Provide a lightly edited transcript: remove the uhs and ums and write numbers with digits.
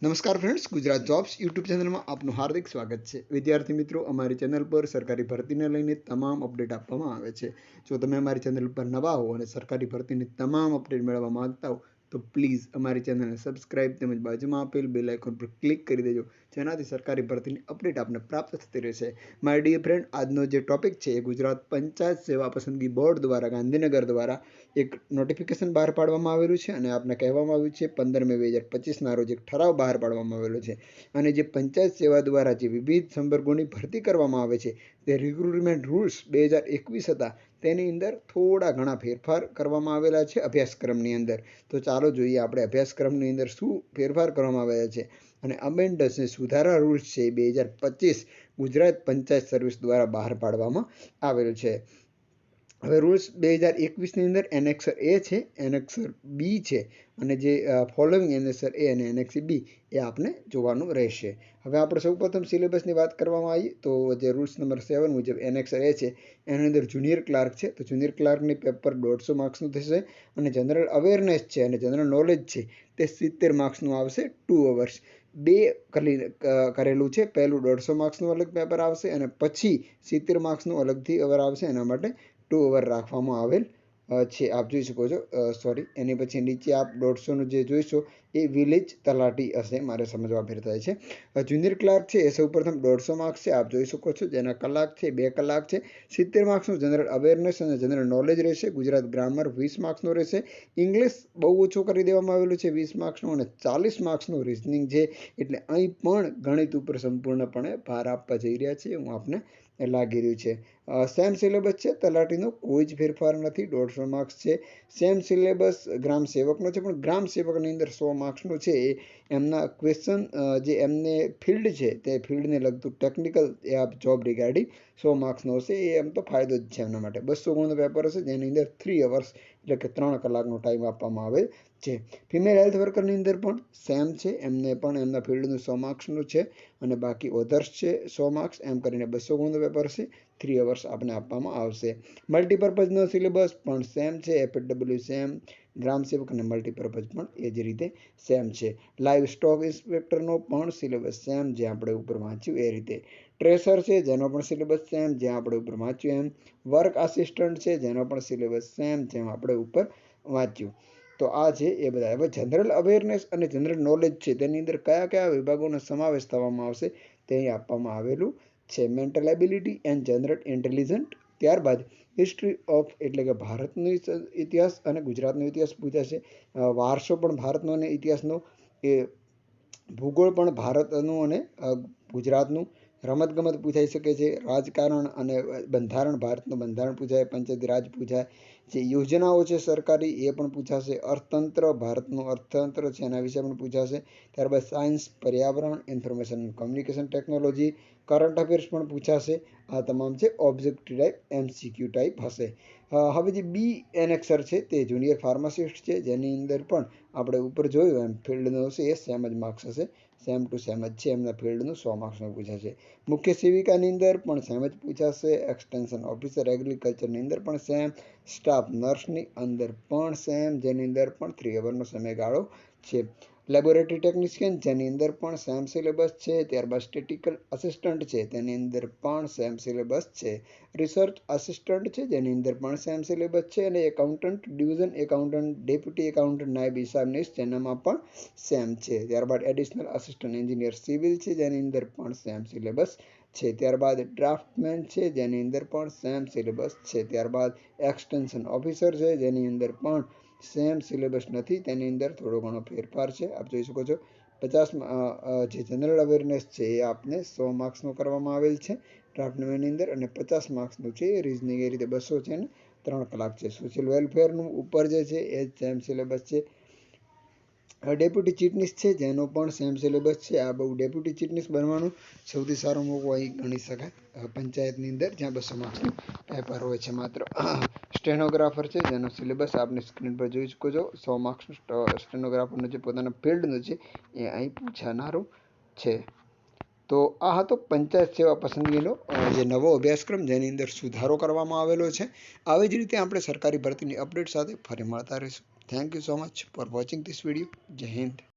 નમસ્કાર friends, Gujarat jobs YouTube ચેનલમાં આપનું હાર્દિક સ્વાગત છે. વિદ્યાર્થી મિત્રો, અમારી ચેનલ પર સરકારી ભરતીને લઈને તમામ અપડેટ આપવામાં આવે છે. જો તમે અમારી ચેનલ પર નવા હો અને સરકારી ભરતીની તમામ અપડેટ મેળવવા માંગતા હો તો પ્લીઝ અમારી ચેનલને સબસ્ક્રાઇબ તેમજ બાજુમાં આપેલ બેલ આઇકોન પર ક્લિક કરી દેજો, જેનાથી સરકારી ભરતીની અપડેટ આપને પ્રાપ્ત થતી રહેશે. માય ડિયર ફ્રેન્ડ, આજનો જે ટોપિક છે એ ગુજરાત પંચાયત સેવા પસંદગી બોર્ડ દ્વારા ગાંધીનગર દ્વારા એક નોટિફિકેશન બહાર પાડવામાં આવેલું છે અને આપને કહેવામાં આવ્યું છે 15 મે 2025ના રોજ એક ઠરાવ બહાર પાડવામાં આવેલો છે. અને જે પંચાયત સેવા દ્વારા જે વિવિધ સંવર્ગોની ભરતી કરવામાં આવે છે તે રિક્રુટમેન્ટ રૂલ્સ 2021 હતા, તેની અંદર થોડા ઘણા ફેરફાર કરવામાં આવેલા છે અભ્યાસક્રમની અંદર. તો ચાલો જોઈએ આપણે અભ્યાસક્રમની અંદર શું ફેરફાર કરવામાં આવ્યા છે. અને અમેન્ડસ અને સુધારા રૂલ્સ છે 2025 ગુજરાત પંચાયત સર્વિસ દ્વારા બહાર પાડવામાં આવેલ છે. હવે રૂલ્સ 2021ની અંદર એનેક્સર એ છે, એનેક્સર બી છે અને જે ફોલોઈંગ એનેક્સર એ અને એનેક્સર બી એ આપણે જોવાનું રહેશે. હવે આપણે સૌપ્રથમ સિલેબસની વાત કરવામાં આવી તો જે રૂલ્સ નંબર 7 મુજબ એનેક્સર એ છે એની અંદર જુનિયર ક્લાર્ક છે, તો જુનિયર ક્લાર્કની પેપર 150 માર્ક્સનું થશે અને જનરલ અવેરનેસ છે અને જનરલ નોલેજ છે તે 70 માર્ક્સનું આવશે 2 અવર્સ. બે કરેલું છે, પહેલું 150 માર્ક્સનું અલગ પેપર આવશે અને પછી 70 માર્ક્સનું અલગથી અવર આવશે. એના માટે 2 અવર રાખવામાં આવેલ છે, આપ જોઈ શકો છો. એની પછી નીચે આપ 150નું જે જોઈશો એ વિલેજ તલાટી હશે, મારે સમજવા ફેર થાય છે. જુનિયર ક્લાર્ક છે એ સૌપ્રથમ 150 માર્ક્સ છે, આપ જોઈ શકો છો, જેના કલાક છે 2 કલાક છે. 70 માર્ક્સનું જનરલ અવેરનેસ અને જનરલ નોલેજ રહેશે. ગુજરાત ગ્રામર 20 માર્ક્સનું રહેશે. ઇંગ્લિશ બહુ ઓછો કરી દેવામાં આવેલું છે 20 માર્ક્સનું અને 40 માર્ક્સનું રિઝનિંગ છે. એટલે અહીં પણ ગણિત ઉપર સંપૂર્ણપણે ભાર આપવા જઈ રહ્યા છે, હું આપને લાગી રહ્યું છે. સેમ સિલેબસ છે, તલાટીનો કોઈ જ ફેરફાર નથી, 150 માર્ક્સ છે. સેમ સિલેબસ ગ્રામ સેવકનો છે, પણ ગ્રામ સેવકની અંદર 100 માર્ક્સનું છે એ એમના ક્વેશ્ચન જે એમને ફિલ્ડ છે તે ફિલ્ડને લગતું ટેકનિકલ એ આ જોબ રિગાર્ડિંગ 100 માર્ક્સનો હશે. એ એમ તો ફાયદો જ છે એમના માટે. 200 ગુણનું પેપર હશે જેની અંદર 3 અવર્સ એટલે કે 3 કલાકનો ટાઈમ આપવામાં આવે છે. ફિમેલ હેલ્થ વર્કરની અંદર પણ સેમ છે, એમને પણ એમના ફિલ્ડનું 100 માર્ક્સનું છે અને બાકી ઓધર્સ છે 100 માર્ક્સ, એમ કરીને 200 ગુણનું પેપર હશે, 3 અવર્સ આપણે આપવામાં આવશે. મલ્ટીપર્પઝનો સિલેબસ પણ સેમ છે, એફએડબલ્યુ સેમ, ગ્રામ સેવક અને મલ્ટીપર્પઝ પણ એ જ રીતે સેમ છે. લાઈવ સ્ટોક ઇન્સ્પેક્ટરનો પણ સિલેબસ સેમ, જે આપણે ઉપર વાંચ્યું એ રીતે. ટ્રેસર છે જેનો પણ સિલેબસ સેમ, જ્યાં આપણે ઉપર વાંચ્યું એમ. વર્ક આસિસ્ટન્ટ છે જેનો પણ સિલેબસ સેમ, જેમ આપણે ઉપર વાંચ્યું. તો આ છે એ બધા. હવે જનરલ અવેરનેસ અને જનરલ નોલેજ છે તેની અંદર કયા કયા વિભાગોનો સમાવેશ થવામાં આવશે તે આપવામાં આવેલું છે. Mental ability and general intelligent, ત્યારબાદ હિસ્ટ્રી ઓફ એટલે કે ભારતનો ઇતિહાસ અને ગુજરાતનો ઇતિહાસ પૂછાશે. વારસો પણ ભારતનો અને ઇતિહાસનો, એ ભૂગોળ પણ ભારતનું અને ગુજરાતનું, રમતગમત પૂછાઈ શકે છે, રાજકારણ અને બંધારણ, ભારતનું બંધારણ પૂછાય, પંચાયતી રાજ પૂછાય, જે યોજનાઓ છે સરકારી એ પણ પૂછાશે, અર્થતંત્ર, ભારતનું અર્થતંત્ર છે એના વિશે પણ પૂછાશે. ત્યારબાદ સાયન્સ, પર્યાવરણ, information communication technology, current affairs પણ પૂછાશે. આ તમામ છે ઓબ્જેક્ટિવ ટાઈપ MCQ ટાઈપ હશે. હવે જે બી એનેક્સર છે તે જુનિયર ફાર્માસિસ્ટ છે, જેની અંદર પણ આપણે ઉપર જોયું એમ ફિલ્ડનો હશે એ સેમ જ માર્ક્સ હશે, સેમ ટુ સેમ જ છે, એમના ફિલ્ડનું 100 માર્ક્સનું પૂછાશે. મુખ્ય સેવિકાની અંદર પણ સેમ જ પૂછાશે. એક્સટેન્શન ઓફિસર એગ્રીકલ્ચરની અંદર પણ સેમ. સ્ટાફ નર્સની અંદર પણ સેમ, જેની અંદર પણ 3 અવરનો સમયગાળો છે. લેબોરેટરી ટેકનિશિયન જેની અંદર પણ સેમ સિલેબસ છે. ત્યારબાદ સ્ટેટિકલ આસિસ્ટન્ટ છે તેની અંદર પણ સેમ સિલેબસ છે. રિસર્ચ આસિસ્ટન્ટ છે જેની અંદર પણ સેમ સિલેબસ છે. અને accountant, division accountant, deputy accountant, નાયબ હિસાબનીશ તેનામાં પણ સેમ છે. ત્યારબાદ એડિશનલ આસિસ્ટન્ટ એન્જિનિયર સિવિલ છે જેની અંદર પણ સેમ સિલેબસ છે. ત્યારબાદ ડ્રાફ્ટમેન છે જેની અંદર પણ સેમ સિલેબસ છે. ત્યારબાદ એક્સટેન્શન ઓફિસર છે જેની અંદર પણ સેમ સિલેબસ નથી, તેની અંદર થોડો ઘણો ફેરફાર છે, આપ જોઈ શકો છો. 50 જે જનરલ અવેરનેસ છે એ આપને 100 માર્ક્સનું કરવામાં આવેલ છે ડ્રાફ્ટમેનની અંદર, અને 50 માર્ક્સનું છે રીઝનિંગ, એ રીતે 200 છે ને 3 કલાક છે. સોશિયલ વેલફેરનું ઉપર જે છે એ જ સેમ સિલેબસ છે. ડેપ્યુટી ચીટનીસ છે જેનો પણ સેમ સિલેબસ છે. આ બહુ ડેપ્યુટી ચીટનીસ બનવાનું સૌથી સારો મોકો અહીં ગણી શકાય પંચાયતની અંદર, જ્યાં 200 માર્ક્સનું પેપર હોય છે માત્ર. સ્ટેનોગ્રાફર છે જેનો સિલેબસ આપને સ્ક્રીન પર જોઈ શકો છો. 100 માર્ક્સનું સ્ટેનોગ્રાફરનું જે પોતાના ફિલ્ડનું છે એ અહીં પૂછાનારું છે. તો આ હતો પંચાયત સેવા પસંદગીનો જે નવો અભ્યાસક્રમ, જેની અંદર સુધારો કરવામાં આવેલો છે. આવી જ રીતે આપણે સરકારી ભરતીની અપડેટ સાથે ફરી મળતા રહીશું. Thank you so much for watching this video. જય હિન્દ.